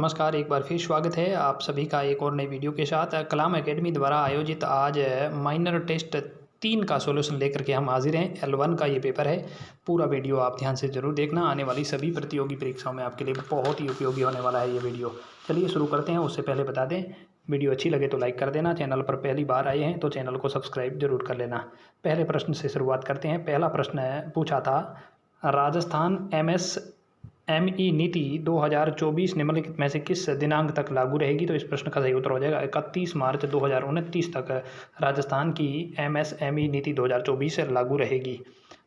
नमस्कार, एक बार फिर स्वागत है आप सभी का एक और नई वीडियो के साथ। कलाम एकेडमी द्वारा आयोजित आज माइनर टेस्ट 3 का सॉल्यूशन लेकर के हम हाजिर हैं। L1 का ये पेपर है। पूरा वीडियो आप ध्यान से ज़रूर देखना, आने वाली सभी प्रतियोगी परीक्षाओं में आपके लिए बहुत ही उपयोगी होने वाला है ये वीडियो। चलिए शुरू करते हैं। उससे पहले बता दें, वीडियो अच्छी लगे तो लाइक कर देना, चैनल पर पहली बार आए हैं तो चैनल को सब्सक्राइब जरूर कर लेना। पहले प्रश्न से शुरुआत करते हैं। पहला प्रश्न पूछा था, राजस्थान MSME नीति 2024 निम्नलिखित में से किस दिनांक तक लागू रहेगी? तो इस प्रश्न का सही उत्तर हो जाएगा 31 मार्च 2029 तक राजस्थान की MSME नीति 2024 लागू रहेगी।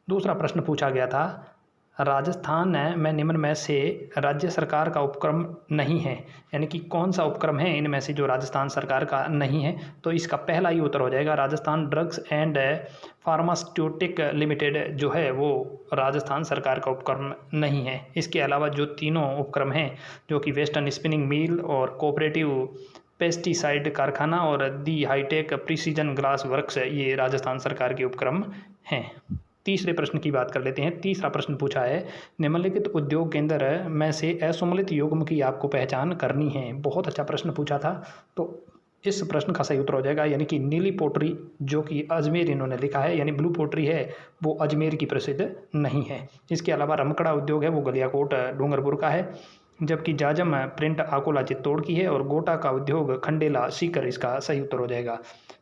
दूसरा प्रश्न पूछा गया था, राजस्थान में निम्न में से राज्य सरकार का उपक्रम नहीं है, यानी कि कौन सा उपक्रम है इनमें से जो राजस्थान सरकार का नहीं है? तो इसका पहला ही उत्तर हो जाएगा Rajasthan drugs and pharmaceutic limited जो है वो राजस्थान सरकार का उपक्रम नहीं है। इसके अलावा जो तीनों उपक्रम हैं, जो कि वेस्टर्न स्पिनिंग मिल और कोऑपरेटिव पेस्टिसाइड कारखाना और दी हाईटेक प्रिसीजन ग्लास वर्क्स, ये राजस्थान सरकार के उपक्रम हैं। तीसरे प्रश्न की बात कर लेते हैं। तीसरा प्रश्न पूछा है, निम्नलिखित उद्योग केंद्र में से असुमेलित युग्म की आपको पहचान करनी है। बहुत अच्छा प्रश्न पूछा था, तो इस प्रश्न का सही उत्तर हो जाएगा यानी कि नीली पोट्री, जो कि अजमेर इन्होंने लिखा है, यानी ब्लू पोट्री है वो अजमेर की प्रसिद्ध नहीं है। इसके अलावा रमकड़ा उद्योग है वो गलियाकोट डूंगरपुर का है, जबकि जाजम प्रिंट अकोला चित्तौड़ की है और गोटा का उद्योग खंडेला सीकर इसका सही उत्तर हो जाएगा।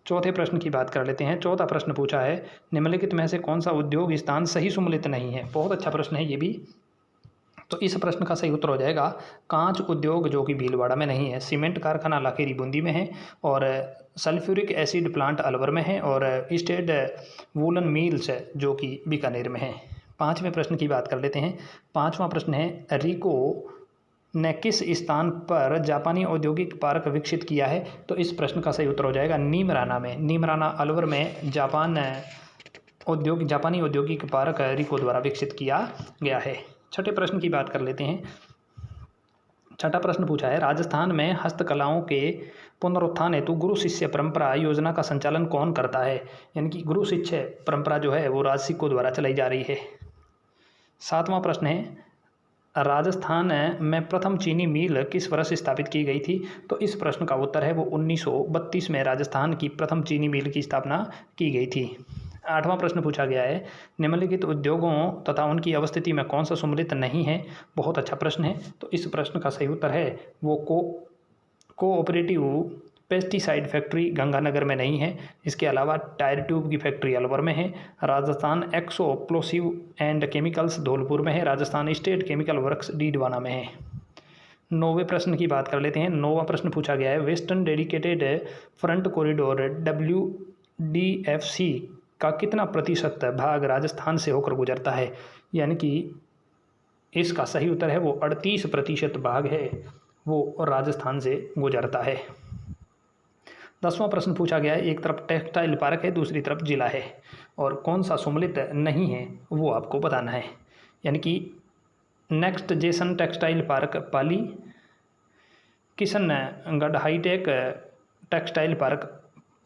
चौथे प्रश्न की बात कर लेते हैं। चौथा प्रश्न पूछा है, निम्नलिखित में से कौन सा उद्योग स्थान सही सुमेलित नहीं है? बहुत अच्छा प्रश्न है ये भी। तो इस प्रश्न का सही उत्तर हो जाएगा कांच उद्योग, जो कि भीलवाड़ा में नहीं है। सीमेंट कारखाना लाखेरी बूंदी में है और सल्फ्यूरिक एसिड प्लांट अलवर में है और स्टेट वूलन मिल्स जो कि बीकानेर में है। पाँचवें प्रश्न की बात कर लेते हैं। पाँचवा प्रश्न है, रिको ने किस स्थान पर जापानी औद्योगिक पार्क विकसित किया है? तो इस प्रश्न का सही उत्तर हो जाएगा नीमराना में। नीमराना अलवर में जापानी औद्योगिक पार्क रिको द्वारा विकसित किया गया है। छठे प्रश्न की बात कर लेते हैं। छठा प्रश्न पूछा है, राजस्थान में हस्तकलाओं के पुनरुत्थान हेतु गुरु शिष्य परंपरा योजना का संचालन कौन करता है? यानी कि गुरु शिष्य परंपरा जो है वो राजसिकों द्वारा चलाई जा रही है। सातवां प्रश्न है, राजस्थान में प्रथम चीनी मिल किस वर्ष स्थापित की गई थी? तो इस प्रश्न का उत्तर है वो 1932 में राजस्थान की प्रथम चीनी मिल की स्थापना की गई थी। आठवां प्रश्न पूछा गया है, निम्नलिखित उद्योगों तथा उनकी अवस्थिति में कौन सा सम्मिलित नहीं है? बहुत अच्छा प्रश्न है। तो इस प्रश्न का सही उत्तर है वो कोऑपरेटिव पेस्टिसाइड फैक्ट्री गंगानगर में नहीं है। इसके अलावा टायर ट्यूब की फैक्ट्री अलवर में है। राजस्थान एक्सोप्लोसिव एंड केमिकल्स धौलपुर में है। Rajasthan state chemical works Didwana में है। 9वें प्रश्न की बात कर लेते हैं। 9वां प्रश्न पूछा गया है, western dedicated front corridor WDFC का कितना प्रतिशत भाग राजस्थान से होकर गुजरता है? यानी कि इसका सही उत्तर है वो 38% भाग है वो राजस्थान से गुजरता है। 10वां प्रश्न पूछा गया है, एक तरफ टेक्सटाइल पार्क है, दूसरी तरफ जिला है, और कौन सा सम्मिलित नहीं है वो आपको बताना है। यानी कि next Jason textile park Pali, Kishangarh hitech textile park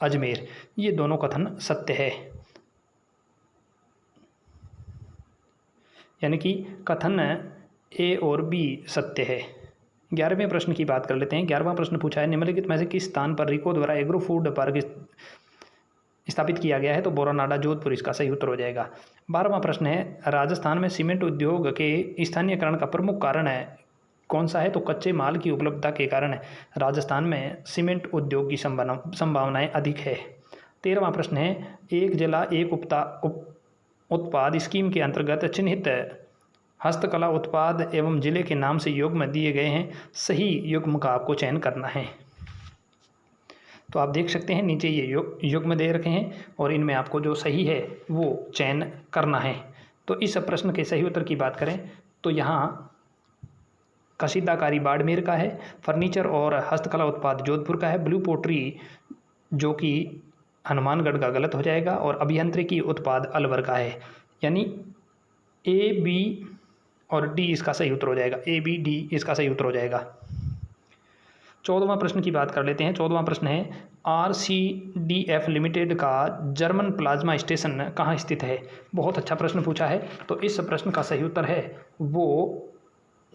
Ajmer, ये दोनों कथन सत्य है। यानी कि कथन A और B सत्य है। 11वें प्रश्न की बात कर लेते हैं। 11वां प्रश्न पूछा है, निम्नलिखित में से किस स्थान पर रिको द्वारा एग्रो फूड पार्क स्थापित किया गया है? तो बोरानाडा जोधपुर इसका सही उत्तर हो जाएगा। 12वां प्रश्न है, राजस्थान में सीमेंट उद्योग के स्थानीयकरण का प्रमुख कारण है कौन सा है? तो कच्चे माल की उपलब्धता के कारण राजस्थान में सीमेंट उद्योग की संभावनाएं अधिक है। 13वां प्रश्न है, एक जिला एक उत्पाद स्कीम के अंतर्गत चिन्हित हस्तकला उत्पाद एवं जिले के नाम से युग्म दिए गए हैं, सही युग्म का आपको चयन करना है। तो आप देख सकते हैं नीचे ये युग्म दे रखे हैं और इनमें आपको जो सही है वो चयन करना है। तो इस प्रश्न के सही उत्तर की बात करें तो यहाँ कशीदाकारी बाड़मेर का है, फर्नीचर और हस्तकला उत्पाद जोधपुर का है, ब्लू पोट्री जो कि हनुमानगढ़ का गलत हो जाएगा, और अभियांत्रिकी उत्पाद अलवर का है। यानी A, B और D इसका सही उत्तर हो जाएगा। A, B, D इसका सही उत्तर हो जाएगा। 14वां प्रश्न की बात कर लेते हैं। 14वां प्रश्न है, RCDF लिमिटेड का जर्मन प्लाज्मा स्टेशन कहाँ स्थित है? बहुत अच्छा प्रश्न पूछा है। तो इस प्रश्न का सही उत्तर है वो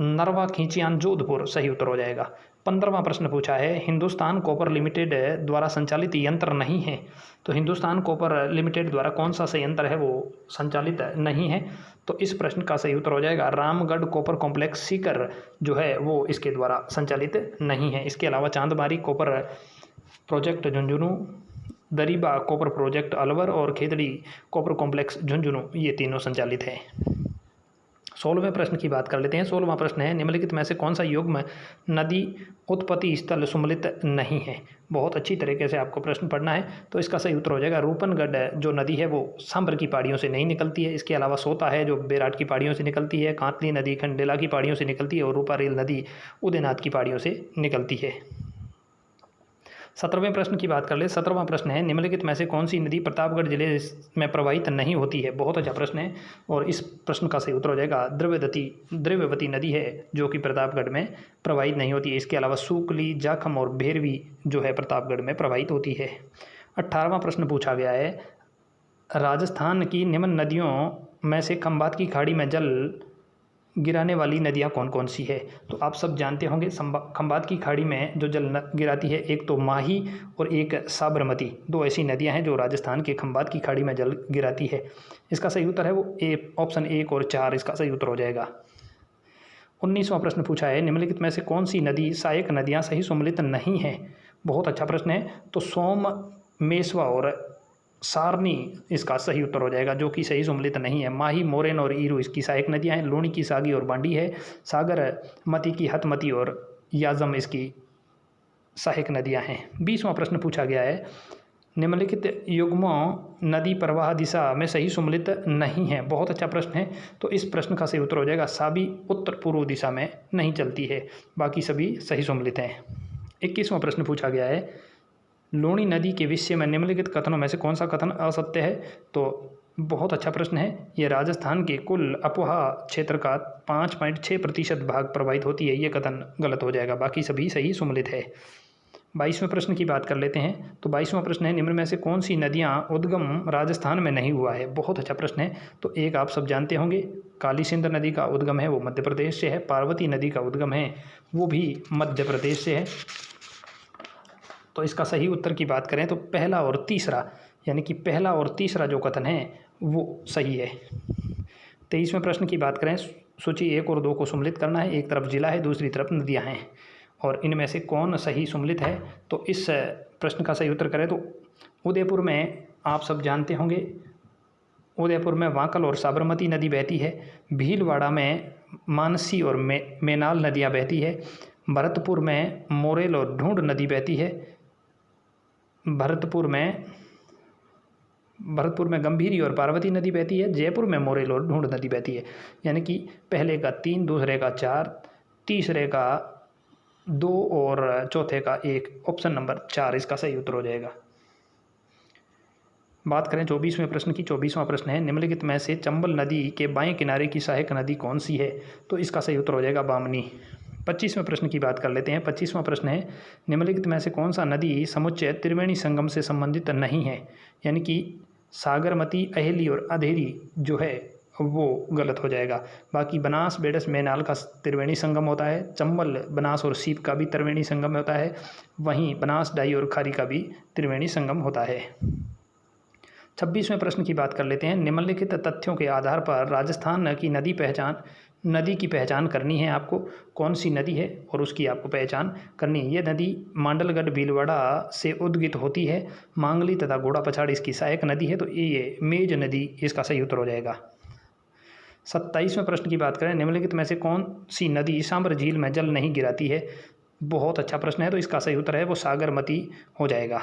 नरवा खींचियान जोधपुर सही उत्तर हो जाएगा। 15वां प्रश्न पूछा है, हिंदुस्तान कॉपर लिमिटेड द्वारा संचालित यंत्र नहीं है। तो हिंदुस्तान कॉपर लिमिटेड द्वारा कौन सा संयंत्र है वो संचालित नहीं है। तो इस प्रश्न का सही उत्तर हो जाएगा रामगढ़ कॉपर कॉम्प्लेक्स सीकर जो है वो इसके द्वारा संचालित नहीं है। इसके अलावा Chandmari copper project Jhunjhunu, Dariba copper project Alwar और खेतड़ी कॉपर कॉम्प्लेक्स झुंझुनू ये तीनों संचालित हैं। 16वें प्रश्न की बात कर लेते हैं। 16वां प्रश्न है, निम्नलिखित में से कौन सा युग्म नदी उत्पत्ति स्थल सुमलित नहीं है। बहुत अच्छी तरीके से आपको प्रश्न पढ़ना है। तो इसका सही उत्तर हो जाएगा रूपनगढ़ जो नदी है वो सांभर की पहाड़ियों से नहीं निकलती है। इसके अलावा सोता है जो बेराट की पहाड़ियों से निकलती है, कांतली नदी खंडेला की पहाड़ियों से निकलती है और रूपारेल नदी उदयनाथ की पहाड़ियों से निकलती है। 17वें प्रश्न की बात कर ले। 17वां प्रश्न है, निम्नलिखित में से कौन सी नदी प्रतापगढ़ जिले में प्रवाहित नहीं होती है। बहुत अच्छा प्रश्न है और इस प्रश्न का सही उत्तर हो जाएगा द्रव्यवती नदी है जो कि प्रतापगढ़ में प्रवाहित नहीं होती है। इसके अलावा सूकली, जाखम और भेरवी जो है प्रतापगढ़ में प्रवाहित होती है। 18वां प्रश्न पूछा गया है, राजस्थान की निम्न नदियों में से खंबात की खाड़ी में जल गिराने वाली नदियाँ कौन कौन सी है। तो आप सब जानते होंगे खंबात की खाड़ी में जो जल गिराती है एक तो माही और एक साबरमती, दो ऐसी नदियाँ हैं जो राजस्थान के खंबात की खाड़ी में जल गिराती है। इसका सही उत्तर है वो ऑप्शन 1 और 4 इसका सही उत्तर हो जाएगा। 19वां प्रश्न पूछा है, निम्नलिखित में से कौन सी नदी सहायक नदियाँ सही सम्मिलित नहीं है। बहुत अच्छा प्रश्न है। तो सोम, मेसवा और सारनी इसका सही उत्तर हो जाएगा जो कि सही सम्मिलित नहीं है। माही, मोरेन और ईरू इसकी सहायक नदियां हैं। लूणी की सागी और बांडी है। सागर मती की हतमती और याजम इसकी सहायक नदियां हैं। 20वां प्रश्न पूछा गया है, निम्नलिखित युग्मों नदी प्रवाह दिशा में सही सम्मिलित नहीं है। बहुत अच्छा प्रश्न है। तो इस प्रश्न का सही उत्तर हो जाएगा साबी उत्तर पूर्व दिशा में नहीं चलती है, बाकी सभी सही सम्मिलित हैं। 21वां प्रश्न पूछा गया है, लूणी नदी के विषय में निम्नलिखित कथनों में से कौन सा कथन असत्य है। तो बहुत अच्छा प्रश्न है। ये राजस्थान के कुल अपवाह क्षेत्र का 5.6% भाग प्रभावित होती है, ये कथन गलत हो जाएगा, बाकी सभी सही सम्मिलित है। 22वें प्रश्न की बात कर लेते हैं। तो 22वां प्रश्न है, निम्न में से कौन सी नदियाँ उद्गम राजस्थान में नहीं हुआ है। बहुत अच्छा प्रश्न है। तो एक आप सब जानते होंगे, काली सिंध नदी का उद्गम है वो मध्य प्रदेश से है। पार्वती नदी का उद्गम है वो भी मध्य प्रदेश से है। तो इसका सही उत्तर की बात करें तो पहला और तीसरा, यानी कि पहला और तीसरा जो कथन है वो सही है। 23वें प्रश्न की बात करें, सूची 1 और 2 को सम्मिलित करना है। एक तरफ जिला है, दूसरी तरफ नदियां हैं और इनमें से कौन सही सम्मिलित है। तो इस प्रश्न का सही उत्तर करें तो उदयपुर में आप सब जानते होंगे, उदयपुर में वांकल और साबरमती नदी बहती है। भीलवाड़ा में मानसी और मेनाल नदियाँ बहती है। भरतपुर में मोरेल और ढूंढ नदी बहती है। भरतपुर में गंभीरी और पार्वती नदी बहती है। जयपुर में मोरेल और ढूंढ नदी बहती है। यानी कि पहले का 3, दूसरे का 4, तीसरे का 2 और चौथे का 1, ऑप्शन नंबर 4 इसका सही उत्तर हो जाएगा। बात करें 24वें प्रश्न की। 24वां प्रश्न है, निम्नलिखित में से चंबल नदी के बाएं किनारे की सहायक नदी कौन सी है। तो इसका सही उत्तर हो जाएगा बामनी। 25वें प्रश्न की बात कर लेते हैं। 25वां प्रश्न है, निम्नलिखित में से कौन सा नदी समुच्चय त्रिवेणी संगम से संबंधित नहीं है। यानी कि सागरमती, अहेली और अधेरी जो है वो गलत हो जाएगा। बाकी बनास, बेडस, मैनाल का त्रिवेणी संगम होता है। चंबल, बनास और सीप का भी त्रिवेणी संगम होता है। वहीं बनास, डाई और खारी का भी त्रिवेणी संगम होता है। 26वें प्रश्न की बात कर लेते हैं। निम्नलिखित तथ्यों के आधार पर राजस्थान की नदी की पहचान करनी है आपको। कौन सी नदी है और उसकी आपको पहचान करनी है। ये नदी मांडलगढ़, भीलवाड़ा से उद्गित होती है। मांगली तथा घोड़ा पछाड़ इसकी सहायक नदी है। तो ये मेज नदी इसका सही उत्तर हो जाएगा। 27वें प्रश्न की बात करें, निम्नलिखित में से कौन सी नदी सांबर झील में जल नहीं गिराती है। बहुत अच्छा प्रश्न है। तो इसका सही उत्तर है वो सागरमती हो जाएगा।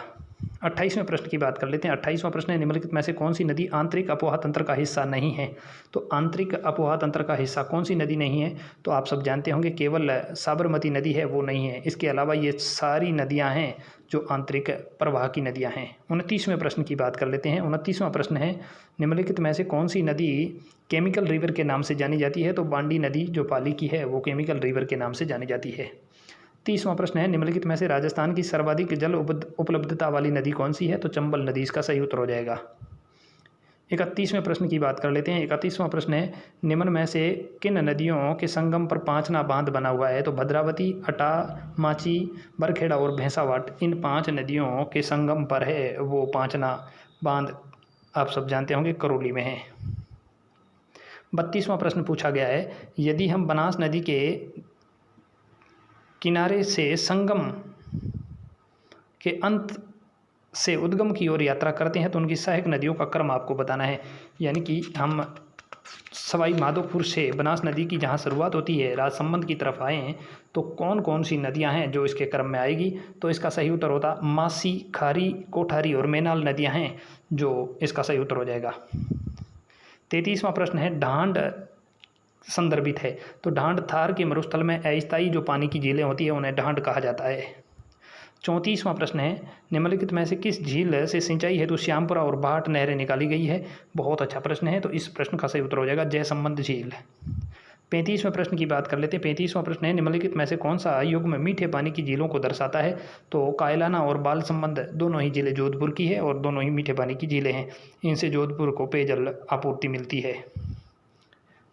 28वें प्रश्न की बात कर लेते हैं। 28वां प्रश्न है, निम्नलिखित में से कौन सी नदी आंतरिक अपवाह तंत्र का हिस्सा नहीं है। तो आंतरिक अपवाह तंत्र का हिस्सा कौन सी नदी नहीं है। तो आप सब जानते होंगे केवल साबरमती नदी है वो नहीं है। इसके अलावा ये सारी नदियां हैं जो आंतरिक प्रवाह की नदियां हैं। 29वें प्रश्न की बात कर लेते हैं। 29वां प्रश्न है, निम्नलिखित में से कौन सी नदी केमिकल रिवर के नाम से जानी जाती है। तो बांडी नदी जो पाली की है वो केमिकल रिवर के नाम से जानी जाती है। 30वां प्रश्न है, निम्नलिखित में से राजस्थान की सर्वाधिक जल उपलब्धता वाली नदी कौन सी है। तो चंबल नदी इसका सही उत्तर हो जाएगा। 31वें प्रश्न की बात कर लेते हैं। 31वां प्रश्न है, निम्न में से किन नदियों के संगम पर पांचना बांध बना हुआ है? तो भद्रावती, अटा, माची, बरखेड़ा और भैंसावाट, इन 5 नदियों के संगम पर है वो पांचना बांध। आप सब जानते होंगे करौली में है। 32वां प्रश्न पूछा गया है, यदि हम बनास नदी के किनारे से संगम के अंत से उद्गम की ओर यात्रा करते हैं तो उनकी सहायक नदियों का क्रम आपको बताना है। यानी कि हम सवाई माधोपुर से बनास नदी की जहाँ शुरुआत होती है राजसमंद की तरफ आए हैं तो कौन कौन सी नदियाँ हैं जो इसके क्रम में आएगी? तो इसका सही उत्तर होता मासी, खारी, कोठारी और मैनाल नदियाँ हैं जो इसका सही उत्तर हो जाएगा। 33वां प्रश्न है, ढांड संदर्भित है। तो ढांड थार के मरुस्थल में अस्थायी जो पानी की झीलें होती है उन्हें ढांड कहा जाता है। 34वां प्रश्न है, निम्नलिखित में से किस झील से सिंचाई हेतु श्यामपुरा और भाट नहरें निकाली गई है? बहुत अच्छा प्रश्न है, तो इस प्रश्न का सही उत्तर हो जाएगा जयसंबंध झील। 35वें प्रश्न की बात कर लेते हैं। 35वां प्रश्न है, निम्नलिखित में से कौन सा युग्म मीठे पानी की झीलों को दर्शाता है? तो कायलाना और बाल संबंध दोनों ही जिले जोधपुर की है और दोनों ही मीठे पानी की झीलें हैं। इनसे जोधपुर को पेयजल आपूर्ति मिलती है।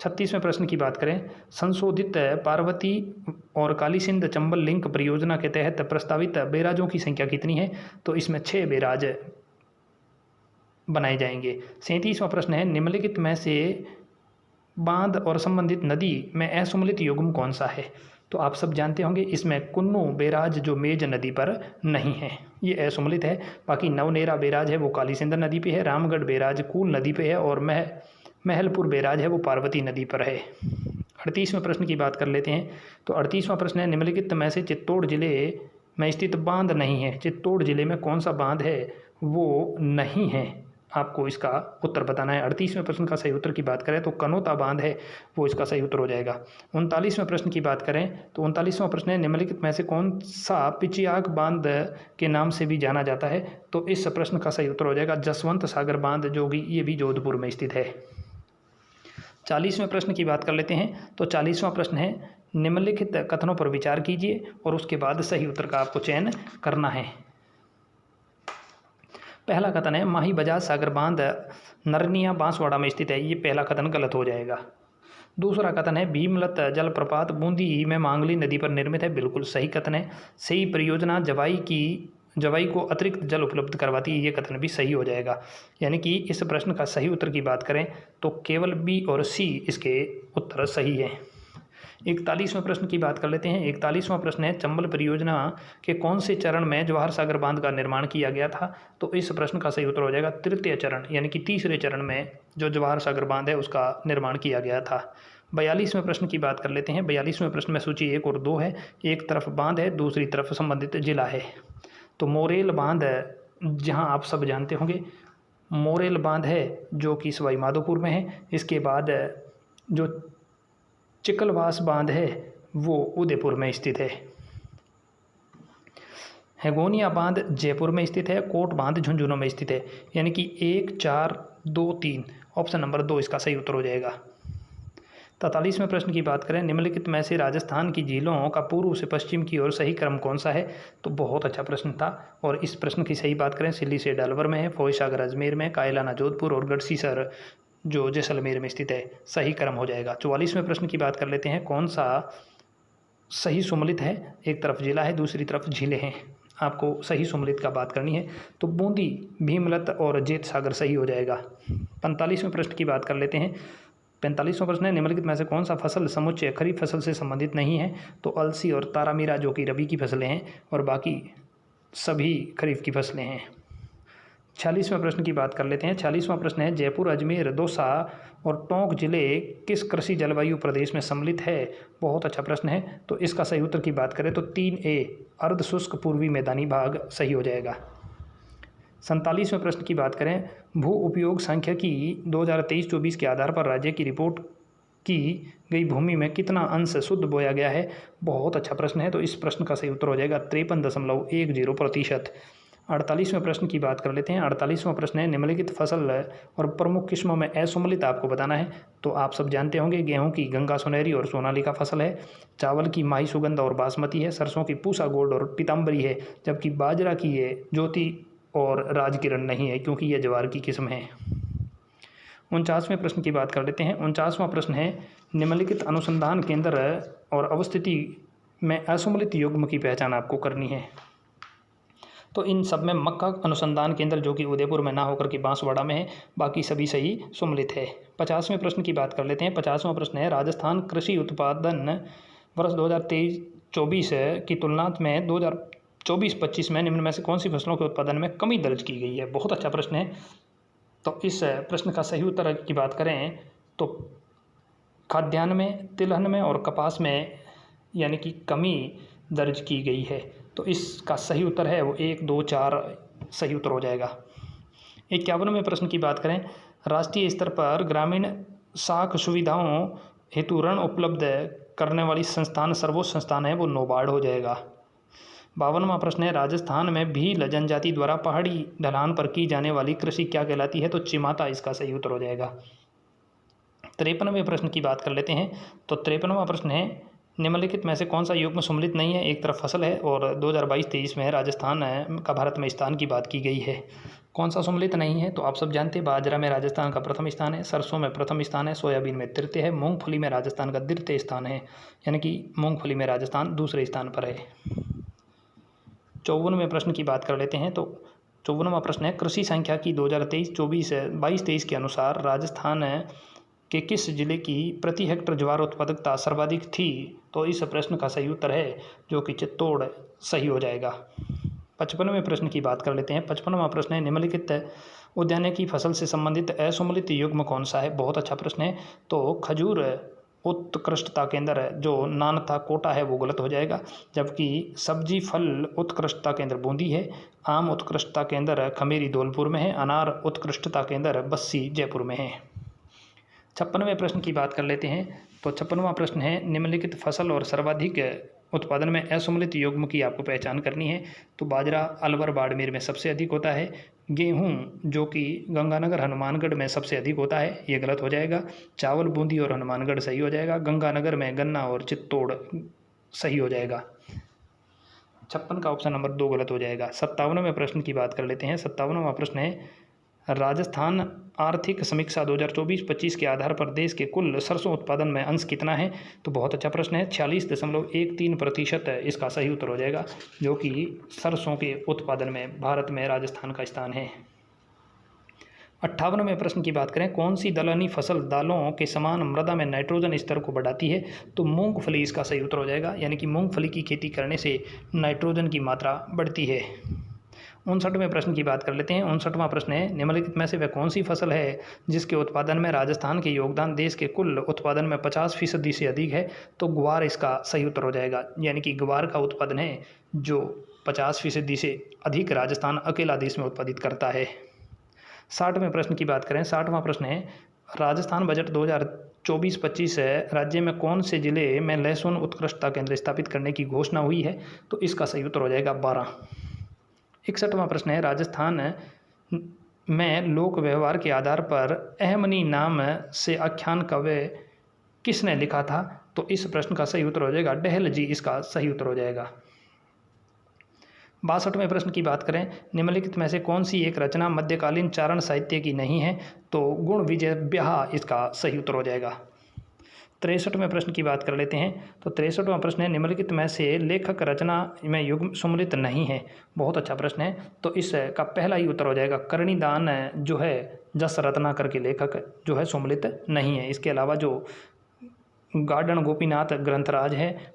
36वें प्रश्न की बात करें, संशोधित पार्वती और कालीसिंध चंबल लिंक परियोजना के तहत प्रस्तावित बैराजों की संख्या कितनी है? तो इसमें 6 बैराज बनाए जाएंगे। 37वां प्रश्न है, निम्नलिखित में से बांध और संबंधित नदी में असुमलित युग्म कौन सा है? तो आप सब जानते होंगे इसमें कुन्नू बैराज जो मेज नदी पर नहीं है ये असुमलित है। बाकी नवनेरा बैराज है वो कालीसिंध नदी पे है, रामगढ़ बैराज कूल नदी पे है और महलपुर बैराज है वो पार्वती नदी पर है। 38वें प्रश्न की बात कर लेते हैं। तो 38वां प्रश्न है, निम्नलिखित में से चित्तौड़ जिले में स्थित बांध नहीं है। चित्तौड़ जिले में कौन सा बांध है वो नहीं है? आपको इसका उत्तर बताना है। 38वें प्रश्न का सही उत्तर की बात करें तो कनोता बांध है वो इसका सही उत्तर हो जाएगा। 39वें प्रश्न की बात करें तो 39वां प्रश्न है, निम्नलिखित में से कौन सा पिचियाक बांध के नाम से भी जाना जाता है? तो इस प्रश्न का सही उत्तर हो जाएगा जसवंत सागर बांध जो कि ये भी जोधपुर में स्थित है। 40वें प्रश्न की बात कर लेते हैं। तो 40वां प्रश्न है, निम्नलिखित कथनों पर विचार कीजिए और उसके बाद सही उत्तर का आपको चयन करना है। पहला कथन है, माही बजाज सागर बांध नरनिया बांसवाड़ा में स्थित है। ये पहला कथन गलत हो जाएगा। दूसरा कथन है, भीमलत जलप्रपात बूंदी में मांगली नदी पर निर्मित है। बिल्कुल सही कथन है। सही परियोजना जवाई को अतिरिक्त जल उपलब्ध करवाती है। ये कथन भी सही हो जाएगा। यानी कि इस प्रश्न का सही उत्तर की बात करें तो केवल बी और सी इसके उत्तर सही है। 41वें प्रश्न की बात कर लेते हैं। 41वां प्रश्न है, चंबल परियोजना के कौन से चरण में जवाहर सागर बांध का निर्माण किया गया था? तो इस प्रश्न का सही उत्तर हो जाएगा तृतीय चरण, यानी कि तीसरे चरण में जो जवाहर सागर बांध है उसका निर्माण किया गया था। 42वें प्रश्न की बात कर लेते हैं। 42वें प्रश्न में सूची 1 और 2 है। एक तरफ बांध है, दूसरी तरफ संबंधित जिला है। तो मोरेल बांध जहाँ आप सब जानते होंगे मोरेल बांध है जो कि सवाई माधोपुर में है। इसके बाद जो चिकलवास बांध है वो उदयपुर में स्थित है। हैगोनिया बांध जयपुर में स्थित है। कोट बांध झुंझुनू में स्थित है। यानी कि 1, 4, 2, 3 ऑप्शन नंबर 2 इसका सही उत्तर हो जाएगा। 43वें प्रश्न की बात करें, निम्नलिखित में से राजस्थान की झीलों का पूर्व से पश्चिम की ओर सही क्रम कौन सा है? तो बहुत अच्छा प्रश्न था और इस प्रश्न की सही बात करें, सिल्ली से अलवर में है, फोयसागर अजमेर में, कायलाना जोधपुर और गढ़सीसर जो जैसलमेर में स्थित है। सही क्रम हो जाएगा। 44वें प्रश्न की बात कर लेते हैं। कौन सा सही सुमलित है? एक तरफ जिला है, दूसरी तरफ झीलें हैं। आपको सही सुमलित का बात करनी है तो बूंदी, भीमलत और जेत सागर सही हो जाएगा। 45वें प्रश्न की बात कर लेते हैं। 45वां प्रश्न है, निम्नलिखित में से कौन सा फसल समुच्चय खरीफ फसल से संबंधित नहीं है? तो अलसी और तारामीरा जो कि रबी की फसलें हैं और बाकी सभी खरीफ की फसलें हैं। 46वें प्रश्न की बात कर लेते हैं। 46वां प्रश्न है, जयपुर, अजमेर, दौसा और टोंक जिले किस कृषि जलवायु प्रदेश में सम्मिलित है? बहुत अच्छा प्रश्न है। तो इसका सही उत्तर की बात करें तो 3A अर्ध शुष्क पूर्वी मैदानी भाग सही हो जाएगा। 47वें प्रश्न की बात करें, भू उपयोग सांख्यिकी 2023-24 के आधार पर राज्य की रिपोर्ट की गई भूमि में कितना अंश शुद्ध बोया गया है? बहुत अच्छा प्रश्न है। तो इस प्रश्न का सही उत्तर हो जाएगा 53.10%। 48वें प्रश्न की बात कर लेते हैं। 48वां प्रश्न है, निम्नलिखित फसल और प्रमुख किस्मों में असुमलित आपको बताना है। तो आप सब जानते होंगे गेहूं की गंगा सुनहरी और सोनालिका फसल है, चावल की माही सुगंध और बासमती है, सरसों की पूसा गोल्ड और पीताम्बरी है, जबकि बाजरा की ये ज्योति और राजकिरण नहीं है क्योंकि यह ज्वार की किस्म है। 49वें प्रश्न की बात कर लेते हैं। 49वां प्रश्न है, निम्नलिखित अनुसंधान केंद्र और अवस्थिति में असुमेलित युग्म की पहचान आपको करनी है। तो इन सब में मक्का अनुसंधान केंद्र जो कि उदयपुर में ना होकर के बांसवाड़ा में है, बाकी सभी सही सुमेलित है। 50वें प्रश्न की बात कर लेते हैं। 50वां प्रश्न है, राजस्थान कृषि उत्पादन वर्ष 2023-24 की तुलना में 2024-25 में निम्न में से कौन सी फसलों के उत्पादन में कमी दर्ज की गई है। बहुत अच्छा प्रश्न है। तो इस प्रश्न का सही उत्तर की बात करें तो खाद्यान्न में, तिलहन में और कपास में यानी कि कमी दर्ज की गई है। तो इसका सही उत्तर है वो 1, 2, 4 सही उत्तर हो जाएगा। 51वें प्रश्न की बात करें, राष्ट्रीय स्तर पर ग्रामीण साख सुविधाओं हेतु ऋण उपलब्ध करने वाली संस्थान सर्वोच्च संस्थान है वो नोबार्ड हो जाएगा। 52वां प्रश्न है, राजस्थान में भील जनजाति द्वारा पहाड़ी ढलान पर की जाने वाली कृषि क्या कहलाती है। तो चिमाता इसका सही उत्तर हो जाएगा। 53वें प्रश्न की बात कर लेते हैं। तो 53वां प्रश्न है, निम्नलिखित में से कौन सा युग्म सुमेलित नहीं है। एक तरफ फसल है और 2022-23 में राजस्थान का भारत में स्थान की बात की गई है। कौन सा सुमेलित नहीं है। तो आप सब जानते हैं, बाजरा में राजस्थान का प्रथम स्थान है, सरसों में प्रथम स्थान है, सोयाबीन में तृतीय है, मूंगफली में राजस्थान का द्वितीय स्थान है, यानी कि मूंगफली में राजस्थान दूसरे स्थान पर है। 54वें प्रश्न की बात कर लेते हैं। तो 54वां प्रश्न है, कृषि संख्या की 2023-22 के अनुसार राजस्थान के किस जिले की प्रति हेक्टर ज्वार उत्पादकता सर्वाधिक थी। तो इस प्रश्न का सही उत्तर है जो कि चित्तौड़ सही हो जाएगा। 55वें प्रश्न की बात कर लेते हैं। 55वां प्रश्न है, निम्नलिखित उद्यानिकी फसल से संबंधित असुमेलित युग्म कौन सा है। बहुत अच्छा प्रश्न है। तो खजूर उत्कृष्टता केंद्र जो नानता कोटा है वो गलत हो जाएगा, जबकि सब्जी फल उत्कृष्टता केंद्र बूंदी है, आम उत्कृष्टता केंद्र खमेरी धौलपुर में है, अनार उत्कृष्टता केंद्र बस्सी जयपुर में है। 56वें प्रश्न की बात कर लेते हैं। तो 56वां प्रश्न है, निम्नलिखित फसल और सर्वाधिक उत्पादन में असुमेलित युग्म की आपको पहचान करनी है। तो बाजरा अलवर बाड़मेर में सबसे अधिक होता है, गेहूं जो कि गंगानगर हनुमानगढ़ में सबसे अधिक होता है, ये गलत हो जाएगा। चावल बूंदी और हनुमानगढ़ सही हो जाएगा, गंगानगर में गन्ना और चित्तौड़ सही हो जाएगा। 56 का ऑप्शन नंबर 2 गलत हो जाएगा। 57वें प्रश्न की बात कर लेते हैं। 57वां प्रश्न है, राजस्थान आर्थिक समीक्षा 2024-25 के आधार पर देश के कुल सरसों उत्पादन में अंश कितना है। तो बहुत अच्छा प्रश्न है, 46.13% इसका सही उत्तर हो जाएगा, जो कि सरसों के उत्पादन में भारत में राजस्थान का स्थान है। 58वें प्रश्न की बात करें, कौन सी दलहनी फसल दालों के समान मृदा में नाइट्रोजन स्तर को बढ़ाती है। तो मूंगफली इसका सही उत्तर हो जाएगा, यानी कि मूंगफली की खेती करने से नाइट्रोजन की मात्रा बढ़ती है। 59वें प्रश्न की बात कर लेते हैं। 59वां प्रश्न है, निम्नलिखित में से वह कौन सी फसल है जिसके उत्पादन में राजस्थान के योगदान देश के कुल उत्पादन में 50% से अधिक है। तो ग्वार इसका सही उत्तर हो जाएगा, यानी कि ग्वार का उत्पादन है जो 50% से अधिक राजस्थान अकेला देश में उत्पादित करता है। 60वें प्रश्न की बात करें। 60वां प्रश्न है, राजस्थान बजट 2024-25 राज्य में कौन से जिले में लहसुन उत्कृष्टता केंद्र स्थापित करने की घोषणा हुई है। तो इसका सही उत्तर हो जाएगा 12। 61वां प्रश्न है, राजस्थान में लोक व्यवहार के आधार पर अहमनी नाम से आख्यान काव्य किसने लिखा था। तो इस प्रश्न का सही उत्तर हो जाएगा डहल जी, इसका सही उत्तर हो जाएगा। 62वें प्रश्न की बात करें, निम्नलिखित में से कौन सी एक रचना मध्यकालीन चारण साहित्य की नहीं है। तो गुण विजय ब्याह इसका सही उत्तर हो जाएगा। 63वें प्रश्न की बात कर लेते हैं। तो 63वां प्रश्न है, निम्नलिखित में से लेखक रचना में युग्म सुमेलित नहीं है। बहुत अच्छा प्रश्न है। तो इसका पहला ही उत्तर हो जाएगा, करणीदान जो है जस रत्नाकर के लेखक जो है सुमेलित नहीं है। इसके अलावा जो गार्डन गोपीनाथ ग्रंथराज है,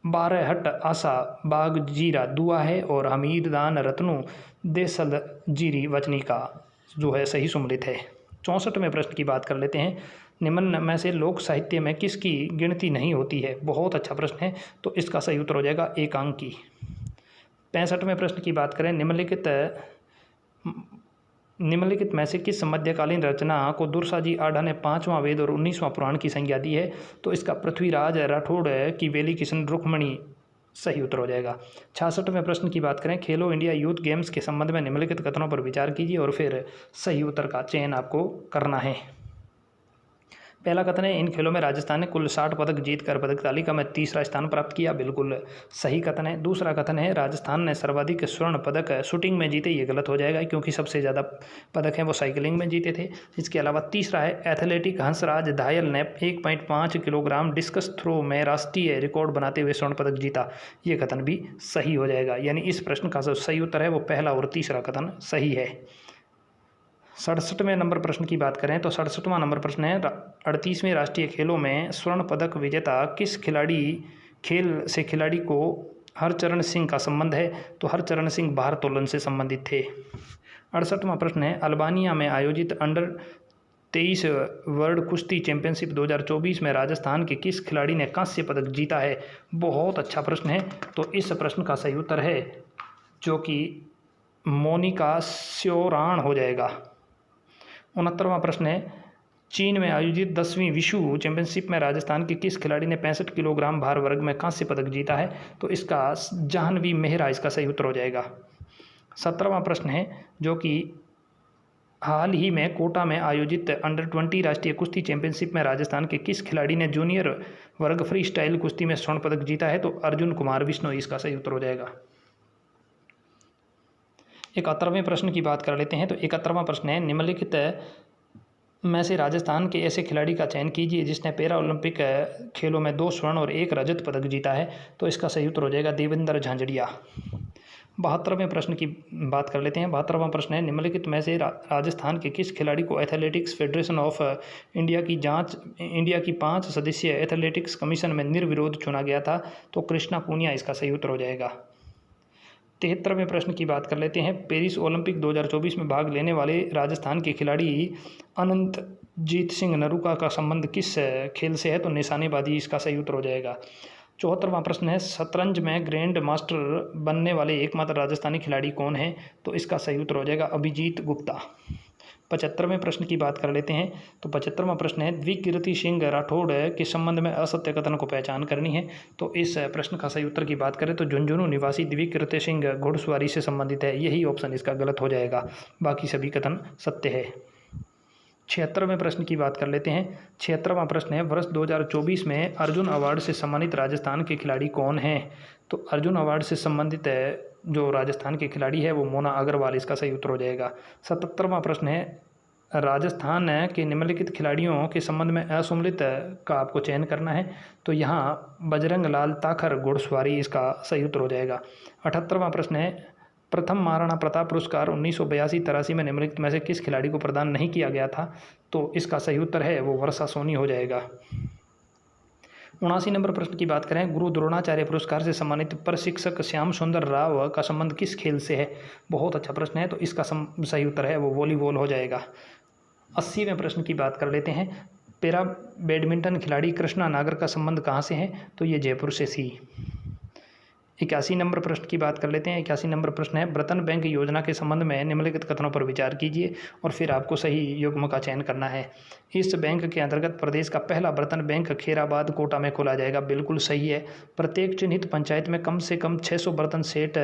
बारहट आशा बाग जीरा दुआ है, और हमीरदान रत्नु देसल जीरी वचनी का जो है सही सुमेलित है। 64वें प्रश्न की बात कर लेते हैं, निम्न में से लोक साहित्य में किसकी गिनती नहीं होती है। बहुत अच्छा प्रश्न है। तो इसका सही उत्तर हो जाएगा एकांकी। 65वें प्रश्न की बात करें, निम्नलिखित में से किस मध्यकालीन रचना को दुर्साजी आढ़ा ने 5वां वेद और 19वां पुराण की संज्ञा दी है। तो इसका पृथ्वीराज राठौड़ की वेली किशन रुक्मणी सही उत्तर हो जाएगा। 66वें प्रश्न की बात करें, खेलो इंडिया यूथ गेम्स के संबंध में निम्नलिखित कथनों पर विचार कीजिए और फिर सही उत्तर का चयन आपको करना है। पहला कथन है इन खेलों में राजस्थान ने कुल 60 पदक जीतकर पदक तालिका में तीसरा स्थान प्राप्त किया। बिल्कुल सही कथन है। दूसरा कथन है राजस्थान ने सर्वाधिक स्वर्ण पदक शूटिंग में जीते। ये गलत हो जाएगा क्योंकि सबसे ज़्यादा पदक हैं वो साइकिलिंग में जीते थे। इसके अलावा तीसरा है एथलेटिक हंसराज धायल ने 1.5 किलोग्राम डिस्कस थ्रो में राष्ट्रीय रिकॉर्ड बनाते हुए स्वर्ण पदक जीता। ये कथन भी सही हो जाएगा। यानी इस प्रश्न का जो सही उत्तर है वो पहला और तीसरा कथन सही है। 67वें नंबर प्रश्न की बात करें तो 67वां नंबर प्रश्न है 38वें राष्ट्रीय खेलों में स्वर्ण पदक विजेता किस खेल से खिलाड़ी को हरचरण सिंह का संबंध है? तो हरचरण सिंह भारोत्तोलन से संबंधित थे। 68वां प्रश्न है अल्बानिया में आयोजित अंडर 23 वर्ल्ड कुश्ती चैंपियनशिप 2024 में राजस्थान के किस खिलाड़ी ने कांस्य पदक जीता है? बहुत अच्छा प्रश्न है। तो इस प्रश्न का सही उत्तर है जो कि मोनिका श्योराण हो जाएगा। 69वां प्रश्न है चीन में आयोजित 10वीं विश्व चैंपियनशिप में राजस्थान के किस खिलाड़ी ने 65 किलोग्राम भार वर्ग में कांस्य पदक जीता है? तो इसका जाह्नवी मेहरा इसका सही उत्तर हो जाएगा। 17वां प्रश्न है जो कि हाल ही में कोटा में आयोजित अंडर 20 राष्ट्रीय कुश्ती चैंपियनशिप में राजस्थान के किस खिलाड़ी ने जूनियर वर्ग फ्री स्टाइल कुश्ती में स्वर्ण पदक जीता है? तो अर्जुन कुमार बिश्नोई इसका सही उत्तर हो जाएगा। 71वें प्रश्न की बात कर लेते हैं। तो 71वां प्रश्न है निम्नलिखित में से राजस्थान के ऐसे खिलाड़ी का चयन कीजिए जिसने पैरा ओलंपिक खेलों में 2 स्वर्ण और 1 रजत पदक जीता है। तो इसका सही उत्तर हो जाएगा देवेंद्र झांझड़िया। 72वें प्रश्न की बात कर लेते हैं। 72वां प्रश्न है निम्नलिखित में से राजस्थान के किस खिलाड़ी को एथलेटिक्स फेडरेशन ऑफ इंडिया की 5 सदस्यीय एथलेटिक्स कमीशन में निर्विरोध चुना गया था? तो कृष्णा पूनिया इसका सही उत्तर हो जाएगा। 73वें प्रश्न की बात कर लेते हैं। पेरिस ओलंपिक 2024 में भाग लेने वाले राजस्थान के खिलाड़ी अनंतजीत सिंह नरूका का संबंध किस खेल से है? तो निशानेबाजी इसका सही उत्तर हो जाएगा। 74वां प्रश्न है शतरंज में ग्रैंड मास्टर बनने वाले एकमात्र राजस्थानी खिलाड़ी कौन है? तो इसका सही उत्तर हो जाएगा अभिजीत गुप्ता। 75वें प्रश्न की बात कर लेते हैं। तो 75वां प्रश्न है द्विकीर्ति सिंह राठौड़ के संबंध में असत्य कथन को पहचान करनी है। तो इस प्रश्न का सही उत्तर की बात करें तो झुंझुनू निवासी द्विकीर्ति सिंह घुड़सवारी से संबंधित है। यही ऑप्शन इसका गलत हो जाएगा, बाकी सभी कथन सत्य है। 76वें प्रश्न की बात कर लेते हैं। 76वां प्रश्न है वर्ष 2024 में अर्जुन अवार्ड से सम्मानित राजस्थान के खिलाड़ी कौन हैं? तो अर्जुन अवार्ड से संबंधित जो राजस्थान के खिलाड़ी है वो मोना अग्रवाल इसका सही उत्तर हो जाएगा। 77वां प्रश्न है राजस्थान के निम्नलिखित खिलाड़ियों के संबंध में असुमलित का आपको चयन करना है। तो यहाँ बजरंग लाल ताखर घुड़सवारी इसका सही उत्तर हो जाएगा। 78वां प्रश्न है प्रथम महाराणा प्रताप पुरस्कार 1982-83 में निम्नलिखित में से किस खिलाड़ी को प्रदान नहीं किया गया था? तो इसका सही उत्तर है वो वर्षा सोनी हो जाएगा। 79 नंबर प्रश्न की बात करें गुरु द्रोणाचार्य पुरस्कार से सम्मानित प्रशिक्षक श्याम सुंदर राव का संबंध किस खेल से है? बहुत अच्छा प्रश्न है। तो इसका सही उत्तर है वो वॉलीबॉल हो जाएगा। 80वें प्रश्न की बात कर लेते हैं। पैरा बैडमिंटन खिलाड़ी कृष्णा नागर का संबंध कहाँ से है? तो ये जयपुर से थी। 81 नंबर प्रश्न की बात कर लेते हैं। 81 नंबर प्रश्न है ब्रतन बैंक योजना के संबंध में निम्नलिखित कथनों पर विचार कीजिए और फिर आपको सही युग्म का चयन करना है। इस बैंक के अंतर्गत प्रदेश का पहला ब्रतन बैंक खेराबाद कोटा में खोला जाएगा। बिल्कुल सही है। प्रत्येक चिन्हित पंचायत में कम से कम 600 बर्तन सेट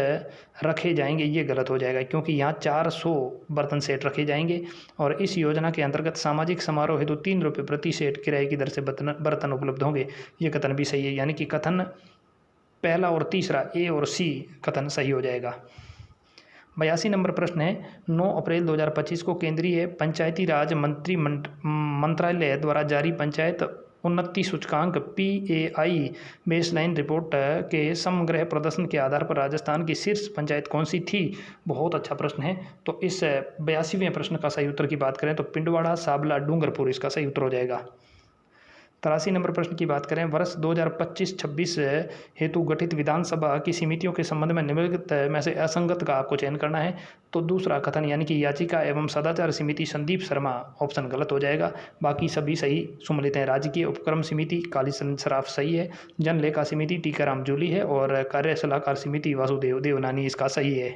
रखे जाएंगे। ये गलत हो जाएगा क्योंकि यहाँ 400 बर्तन सेट रखे जाएंगे और इस योजना के अंतर्गत सामाजिक समारोह हेतु 3 रुपये प्रति सेट किराए की दर से बर्तन उपलब्ध होंगे। ये कथन भी सही है, यानी कि कथन पहला और तीसरा ए और सी कथन सही हो जाएगा। 82 नंबर प्रश्न है 9 अप्रैल 2025 को केंद्रीय पंचायती राज मंत्रालय द्वारा जारी पंचायत उन्नति सूचकांक PAI बेसलाइन रिपोर्ट के समग्र प्रदर्शन के आधार पर राजस्थान की शीर्ष पंचायत कौन सी थी? बहुत अच्छा प्रश्न है। तो इस 82वें प्रश्न का सही उत्तर की बात करें तो पिंडवाड़ा साबला डूंगरपुर इसका सही उत्तर हो जाएगा। 83 नंबर प्रश्न की बात करें वर्ष 2025-26 हेतु गठित विधानसभा की समितियों के संबंध में निम्नलिखित में से असंगत का आपको चयन करना है। तो दूसरा कथन यानी कि याचिका एवं सदाचार समिति संदीप शर्मा ऑप्शन गलत हो जाएगा, बाकी सभी सही सुमलित हैं। राजकीय उपक्रम समिति काली सराफ सही है। जन लेखा समिति टीकाराम जूली है और कार्य सलाहकार समिति वासुदेव देवनानी इसका सही है।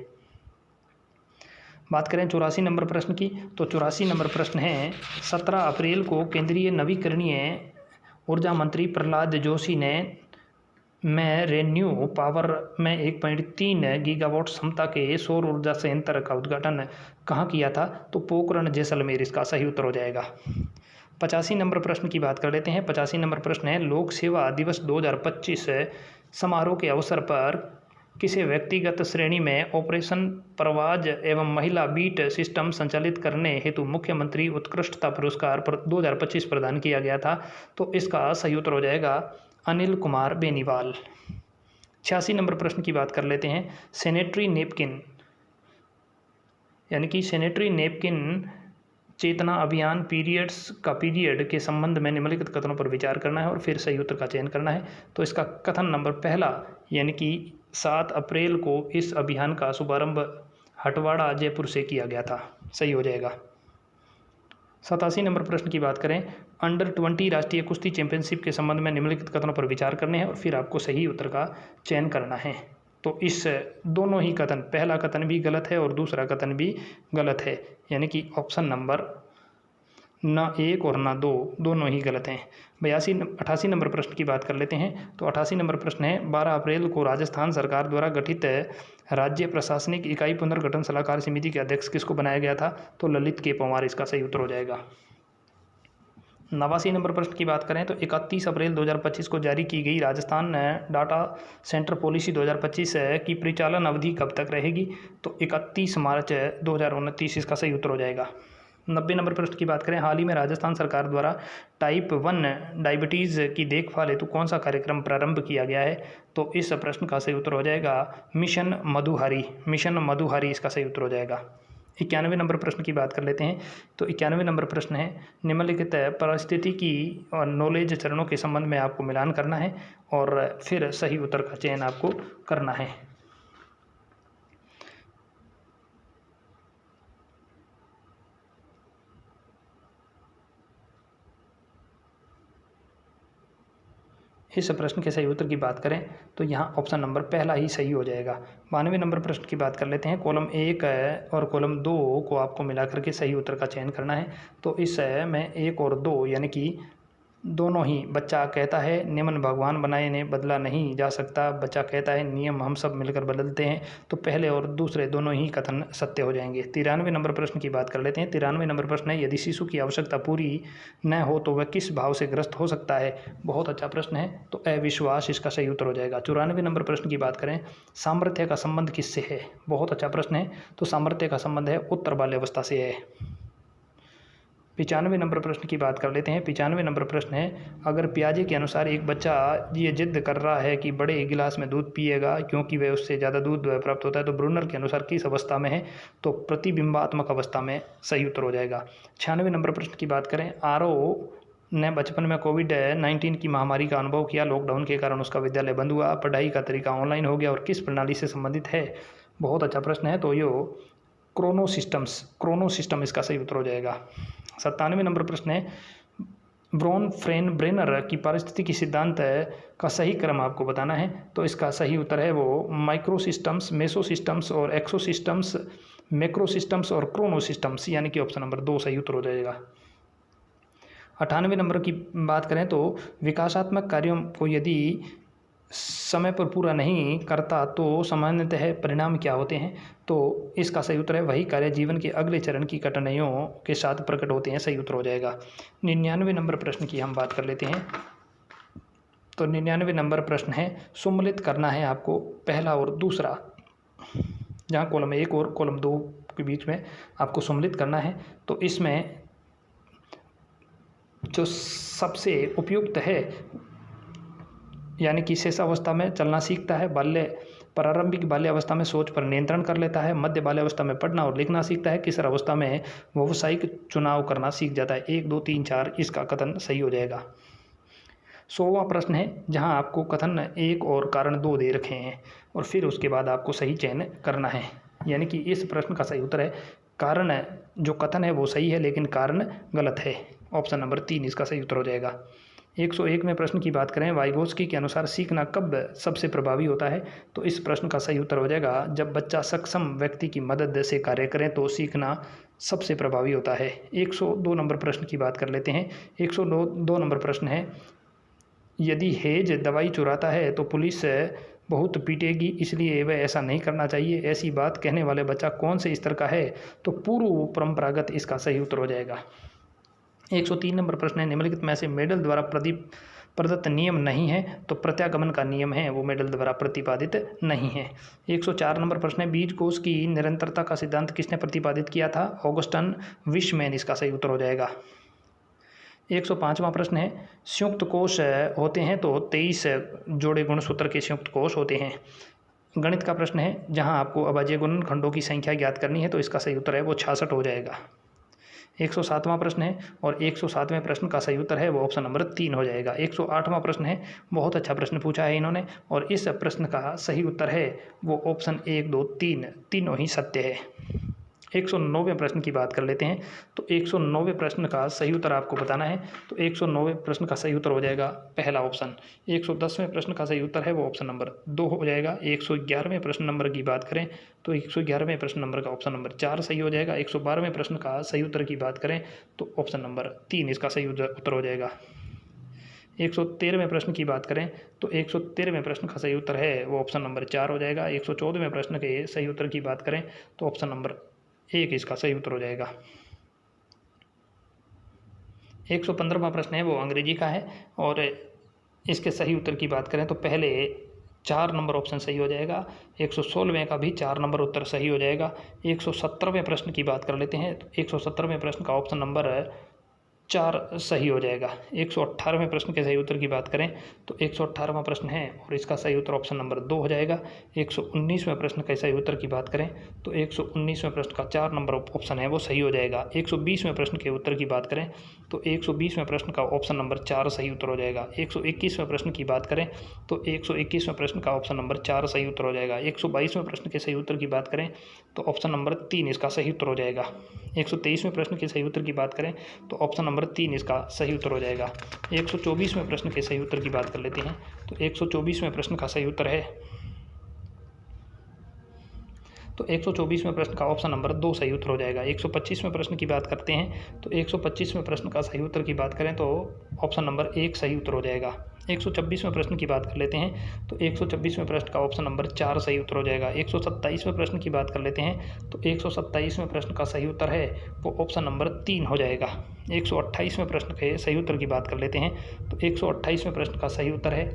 बात करें 84 नंबर प्रश्न की तो 84 नंबर प्रश्न है 17 अप्रैल को केंद्रीय नवीकरणीय ऊर्जा मंत्री प्रहलाद जोशी ने रेन्यू पावर में 1.3 गीगावाट क्षमता के सौर ऊर्जा संयंत्र का उद्घाटन कहाँ किया था? तो पोखरण जैसलमेर इसका सही उत्तर हो जाएगा। 85 नंबर प्रश्न की बात कर लेते हैं। 85 नंबर प्रश्न है, लोक सेवा दिवस 2025 समारोह के अवसर पर किसे व्यक्तिगत श्रेणी में ऑपरेशन परवाज एवं महिला बीट सिस्टम संचालित करने हेतु मुख्यमंत्री उत्कृष्टता पुरस्कार 2025 प्रदान किया गया था? तो इसका सही उत्तर हो जाएगा अनिल कुमार बेनीवाल। 86 नंबर प्रश्न की बात कर लेते हैं। सैनिटरी नैपकिन यानी कि सैनिटरी नैपकिन चेतना अभियान पीरियड्स का पीरियड के संबंध में निम्नलिखित कथनों पर विचार करना है और फिर सही उत्तर का चयन करना है। तो इसका कथन नंबर पहला यानी कि 7 अप्रैल को इस अभियान का शुभारंभ हटवाड़ा जयपुर से किया गया था, सही हो जाएगा। 87 नंबर प्रश्न की बात करें, अंडर 20 राष्ट्रीय कुश्ती चैंपियनशिप के संबंध में निम्नलिखित कथनों पर विचार करने हैं और फिर आपको सही उत्तर का चयन करना है। तो इस दोनों ही कथन, पहला कथन भी गलत है और दूसरा कथन भी गलत है, यानी कि ऑप्शन नंबर न 1 और न 2 दोनों ही गलत हैं। 88 नंबर प्रश्न की बात कर लेते हैं। तो 88 नंबर प्रश्न है, 12 अप्रैल को राजस्थान सरकार द्वारा गठित राज्य प्रशासनिक इकाई पुनर्गठन सलाहकार समिति के अध्यक्ष किसको बनाया गया था? तो ललित के पंवार इसका सही उत्तर हो जाएगा। 89 नंबर प्रश्न की बात करें तो 31 अप्रैल 2025 को जारी की गई राजस्थान डाटा सेंटर पॉलिसी 2025 की परिचालन अवधि कब तक रहेगी? तो 31 मार्च 2029 इसका सही उत्तर हो जाएगा। 90 नंबर प्रश्न की बात करें, हाल ही में राजस्थान सरकार द्वारा टाइप 1 डायबिटीज़ की देखभाल हेतु कौन सा कार्यक्रम प्रारंभ किया गया है? तो इस प्रश्न का सही उत्तर हो जाएगा मिशन मधुहारी। मिशन मधुहारी इसका सही उत्तर हो जाएगा। 91 नंबर प्रश्न की बात कर लेते हैं। तो 91 नंबर प्रश्न है, निम्नलिखित परिस्थितिकी और नॉलेज चरणों के संबंध में आपको मिलान करना है और फिर सही उत्तर का चयन आपको करना है। इस प्रश्न के सही उत्तर की बात करें तो यहाँ ऑप्शन नंबर पहला ही सही हो जाएगा। 92 नंबर प्रश्न की बात कर लेते हैं। कॉलम 1 और कॉलम 2 को आपको मिला करके सही उत्तर का चयन करना है। तो इस में 1 और 2 यानी कि दोनों ही, बच्चा कहता है नियमन भगवान बनाए ने बदला नहीं जा सकता, बच्चा कहता है नियम हम सब मिलकर बदलते हैं, तो पहले और दूसरे दोनों ही कथन सत्य हो जाएंगे। 93 नंबर प्रश्न की बात कर लेते हैं। 93 नंबर प्रश्न है, यदि शिशु की आवश्यकता पूरी न हो तो वह किस भाव से ग्रस्त हो सकता है? बहुत अच्छा प्रश्न है, तो अविश्वास इसका सही उत्तर हो जाएगा। 94 नंबर प्रश्न की बात करें, सामर्थ्य का संबंध किससे है? बहुत अच्छा प्रश्न है, तो सामर्थ्य का संबंध है उत्तर बाल्यावस्था से है। 95 नंबर प्रश्न की बात कर लेते हैं। 95 नंबर प्रश्न है, अगर पियाजे के अनुसार एक बच्चा ये जिद कर रहा है कि बड़े गिलास में दूध पिएगा क्योंकि वह उससे ज़्यादा दूध प्राप्त होता है, तो ब्रूनर के अनुसार किस अवस्था में है? तो प्रतिबिंबात्मक अवस्था में सही उत्तर हो जाएगा। 96 नंबर प्रश्न की बात करें, आरओ ने बचपन में कोविड-19 की महामारी का अनुभव किया, लॉकडाउन के कारण उसका विद्यालय बंद हुआ, पढ़ाई का तरीका ऑनलाइन हो गया और किस प्रणाली से संबंधित है? बहुत अच्छा प्रश्न है, तो ये क्रोनो सिस्टम इसका सही उत्तर हो जाएगा। 97 नंबर प्रश्न है, ब्रॉन ब्रेनर की पारिस्थितिकी सिद्धांत का सही क्रम आपको बताना है। तो इसका सही उत्तर है वो माइक्रो सिस्टम्स, मेसो सिस्टम्स और एक्सो सिस्टम्स, मैक्रो सिस्टम्स और क्रोनो सिस्टम्स, यानी कि ऑप्शन नंबर 2 सही उत्तर हो जाएगा। 98 नंबर की बात करें तो विकासात्मक कार्यों को यदि समय पर पूरा नहीं करता तो सामान्यतः परिणाम क्या होते हैं? तो इसका सही उत्तर है वही कार्य जीवन के अगले चरण की कठिनाइयों के साथ प्रकट होते हैं, सही उत्तर हो जाएगा। 99 नंबर प्रश्न की हम बात कर लेते हैं। तो 99 नंबर प्रश्न है, सम्मिलित करना है आपको पहला और दूसरा, जहाँ कॉलम 1 और कॉलम 2 के बीच में आपको सम्मिलित करना है। तो इसमें जो सबसे उपयुक्त है, यानी कि शेषावस्था में चलना सीखता है, प्रारंभिक बाल्यावस्था में सोच पर नियंत्रण कर लेता है, मध्य बाल्यावस्था में पढ़ना और लिखना सीखता है, किशोर अवस्था में व्यावसायिक चुनाव करना सीख जाता है। 1, 2, 3, 4 इसका कथन सही हो जाएगा। 100वां प्रश्न है, जहां आपको कथन 1 और कारण 2 दे रखे हैं और फिर उसके बाद आपको सही चयन करना है, यानी कि इस प्रश्न का सही उत्तर है कारण, जो कथन है वो सही है लेकिन कारण गलत है, ऑप्शन नंबर 3 इसका सही उत्तर हो जाएगा। 101 में प्रश्न की बात करें, वाइगोत्स्की के अनुसार सीखना कब सबसे प्रभावी होता है? तो इस प्रश्न का सही उत्तर हो जाएगा जब बच्चा सक्षम व्यक्ति की मदद से कार्य करें तो सीखना सबसे प्रभावी होता है। 102 नंबर प्रश्न की बात कर लेते हैं। 102 नंबर प्रश्न है, यदि हेज दवाई चुराता है तो पुलिस बहुत पीटेगी, इसलिए वह ऐसा नहीं करना चाहिए, ऐसी बात कहने वाले बच्चा कौन से स्तर का है? तो पूर्व परंपरागत इसका सही उत्तर हो जाएगा। 103 नंबर प्रश्न है, निम्नलिखित में से मेडल द्वारा प्रदत्त नियम नहीं है तो प्रत्यागमन का नियम है वो मेडल द्वारा प्रतिपादित नहीं है। 104 नंबर प्रश्न है, बीज कोश की निरंतरता का सिद्धांत किसने प्रतिपादित किया था? ऑगस्टन विशमैन इसका सही उत्तर हो जाएगा। 105वां प्रश्न है, संयुक्त कोश होते हैं तो 23 जोड़े गुणसूत्र के संयुक्त कोश होते हैं। गणित का प्रश्न है, जहां आपको अभाज्य गुणनखंडों की संख्या ज्ञात करनी है तो इसका सही उत्तर है वो 66 हो जाएगा। 107वां प्रश्न है और 107वें प्रश्न का सही उत्तर है वो ऑप्शन नंबर 3 हो जाएगा। 108वां प्रश्न है, बहुत अच्छा प्रश्न पूछा है इन्होंने और इस प्रश्न का सही उत्तर है वो ऑप्शन 1, 2, 3 तीनों ही सत्य है। 109वें प्रश्न की बात कर लेते हैं तो 109वें प्रश्न का सही उत्तर आपको बताना है तो 109वें प्रश्न का सही उत्तर हो जाएगा पहला ऑप्शन। 110वें प्रश्न का सही उत्तर है वो ऑप्शन नंबर 2 हो जाएगा। 111वें प्रश्न नंबर की बात करें तो 111वें प्रश्न नंबर का ऑप्शन नंबर 4 सही हो जाएगा। 112वें प्रश्न का सही उत्तर की बात करें तो ऑप्शन नंबर 3 इसका सही उत्तर हो जाएगा। 113वें प्रश्न की बात करें तो 113वें प्रश्न का सही उत्तर है वो ऑप्शन नंबर 4 हो जाएगा। 114वें प्रश्न के सही उत्तर की बात करें तो ऑप्शन नंबर 1 इसका सही उत्तर हो जाएगा। 115वां प्रश्न है वो अंग्रेजी का है और इसके सही उत्तर की बात करें तो पहले 4 नंबर ऑप्शन सही हो जाएगा। 116वें का भी 4 नंबर उत्तर सही हो जाएगा। 117वें प्रश्न की बात कर लेते हैं तो 117वें प्रश्न का ऑप्शन नंबर 4 सही हो जाएगा। 118वें प्रश्न के सही उत्तर की बात करें तो 118वां प्रश्न है और इसका सही उत्तर ऑप्शन नंबर 2 हो जाएगा। 119वें प्रश्न के सही उत्तर की बात करें तो 119वें प्रश्न का 4 नंबर ऑप्शन है वो सही हो जाएगा। 120वें प्रश्न के उत्तर की बात करें तो 120वें प्रश्न का ऑप्शन नंबर 4 सही उत्तर हो जाएगा। 121वें प्रश्न की बात करें तो 121वें प्रश्न का ऑप्शन नंबर 4 सही उत्तर हो जाएगा। 122वें प्रश्न के सही उत्तर की बात करें तो ऑप्शन नंबर 3 इसका सही उत्तर हो जाएगा। 123वें प्रश्न के सही उत्तर की बात करें तो ऑप्शन नंबर 3 इसका सही उत्तर हो जाएगा। 124वें प्रश्न के सही उत्तर की बात कर लेते हैं तो 124वें प्रश्न का सही उत्तर है तो 124वें प्रश्न का ऑप्शन नंबर 2 सही उत्तर हो जाएगा। 125वें प्रश्न की बात करते हैं तो 125वें प्रश्न का सही उत्तर की बात करें तो ऑप्शन नंबर 1 सही उत्तर हो जाएगा। 126वें प्रश्न की बात कर लेते हैं तो 126वें प्रश्न का ऑप्शन नंबर 4 सही उत्तर हो जाएगा। 127वें प्रश्न की बात कर लेते हैं तो 127वें प्रश्न का सही उत्तर है वो ऑप्शन नंबर 3 हो जाएगा। 128वें प्रश्न के सही उत्तर की बात कर लेते हैं तो 128वें प्रश्न का सही उत्तर है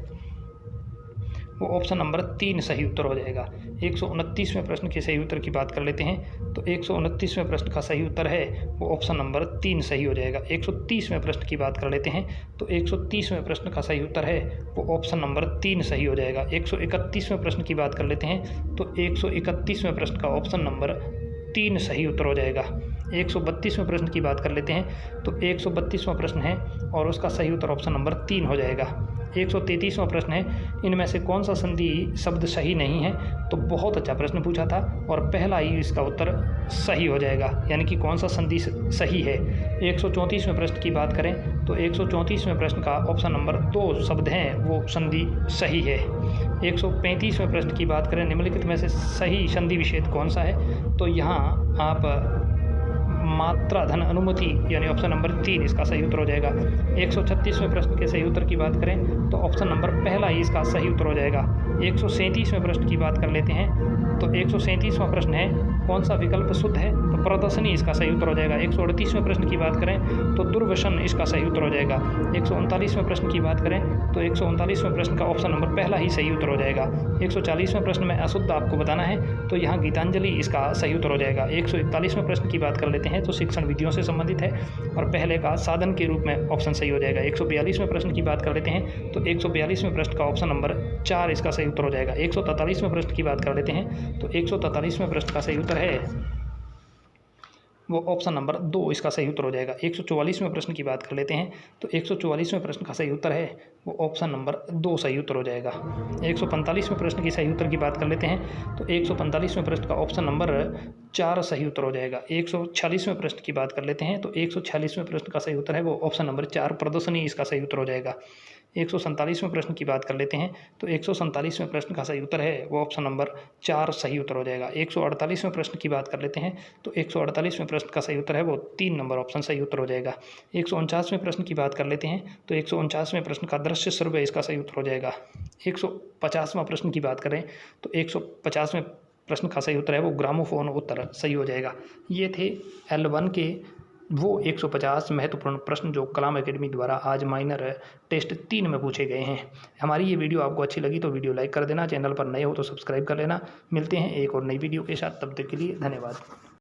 वो ऑप्शन नंबर 3 सही उत्तर हो जाएगा। 129वें प्रश्न के सही उत्तर की बात कर लेते हैं तो 129वें प्रश्न का सही उत्तर है वो ऑप्शन नंबर 3 सही हो जाएगा। 130वें प्रश्न की बात कर लेते हैं तो 130वें प्रश्न का सही उत्तर है वो ऑप्शन नंबर 3 सही हो जाएगा। 131वें प्रश्न की बात कर लेते हैं तो 131वें प्रश्न का ऑप्शन नंबर 3 सही उत्तर हो जाएगा। 132वें प्रश्न की बात कर लेते हैं तो 132वां प्रश्न है और उसका सही उत्तर ऑप्शन नंबर 3 हो जाएगा। 133वां प्रश्न है, इनमें से कौन सा संधि शब्द सही नहीं है? तो बहुत अच्छा प्रश्न पूछा था और पहला ही इसका उत्तर सही हो जाएगा, यानी कि कौन सा संधि सही है। 134वें प्रश्न की बात करें तो 134वें प्रश्न का ऑप्शन नंबर 2 शब्द हैं वो संधि सही है। 135वें प्रश्न की बात करें, निम्नलिखित में से सही संधि विच्छेद कौन सा है? तो यहाँ आप मात्रा धन अनुमति यानी ऑप्शन नंबर 3 इसका सही उत्तर हो जाएगा। 136वें प्रश्न के सही उत्तर की बात करें तो ऑप्शन नंबर पहला ही इसका सही उत्तर हो जाएगा। 137वें प्रश्न की बात कर लेते हैं तो 137वां प्रश्न है, कौन सा विकल्प शुद्ध है? तो प्रदर्शनी इसका सही उत्तर हो जाएगा। 138वें प्रश्न की बात करें तो दुर्व्यसन इसका सही उत्तर हो जाएगा। 139वें प्रश्न की बात करें तो 139वें प्रश्न का ऑप्शन नंबर पहला ही सही उत्तर हो जाएगा। 140वें प्रश्न में अशुद्ध आपको बताना है तो यहाँ गीतांजलि इसका सही उत्तर हो जाएगा। 141वें प्रश्न की बात कर लेते हैं तो शिक्षण विधियों से संबंधित है और पहले का साधन के रूप में ऑप्शन सही हो जाएगा। 142वें प्रश्न की बात कर लेते हैं तो 142वें प्रश्न का ऑप्शन नंबर 4 इसका सही उत्तर हो जाएगा। 143वें प्रश्न की बात कर लेते हैं तो 143वें प्रश्न का सही उत्तर है वो ऑप्शन नंबर 2 इसका सही उत्तर हो जाएगा। 144वें प्रश्न की बात कर लेते हैं तो 144वें प्रश्न का सही उत्तर है वो ऑप्शन नंबर 2 सही उत्तर हो जाएगा। 145वें प्रश्न की सही उत्तर की बात कर लेते हैं तो 145वें प्रश्न का ऑप्शन नंबर 4 सही उत्तर हो जाएगा। 146वें प्रश्न की बात कर लेते हैं तो 146वें प्रश्न का सही उत्तर है वो ऑप्शन नंबर 4 प्रदर्शनी इसका सही उत्तर हो जाएगा। 147वें प्रश्न की बात कर लेते हैं तो 147वें प्रश्न का सही उत्तर है वो ऑप्शन नंबर 4 सही उत्तर हो जाएगा। 148वें प्रश्न की बात कर लेते हैं तो 148वें प्रश्न का सही उत्तर है वो 3 नंबर ऑप्शन सही उत्तर हो जाएगा। 149वें प्रश्न की बात कर लेते हैं तो 149वें प्रश्न का दृश्य सर्वे इसका सही उत्तर हो जाएगा। 150वां प्रश्न की बात करें तो 150वें प्रश्न का सही उत्तर है वो ग्रामोफोन उत्तर सही हो जाएगा। ये थे L1 के वो 150 महत्वपूर्ण प्रश्न जो कलाम एकेडमी द्वारा आज माइनर टेस्ट 3 में पूछे गए हैं। हमारी ये वीडियो आपको अच्छी लगी तो वीडियो लाइक कर देना, चैनल पर नए हो तो सब्सक्राइब कर लेना। मिलते हैं एक और नई वीडियो के साथ, तब तक के लिए धन्यवाद।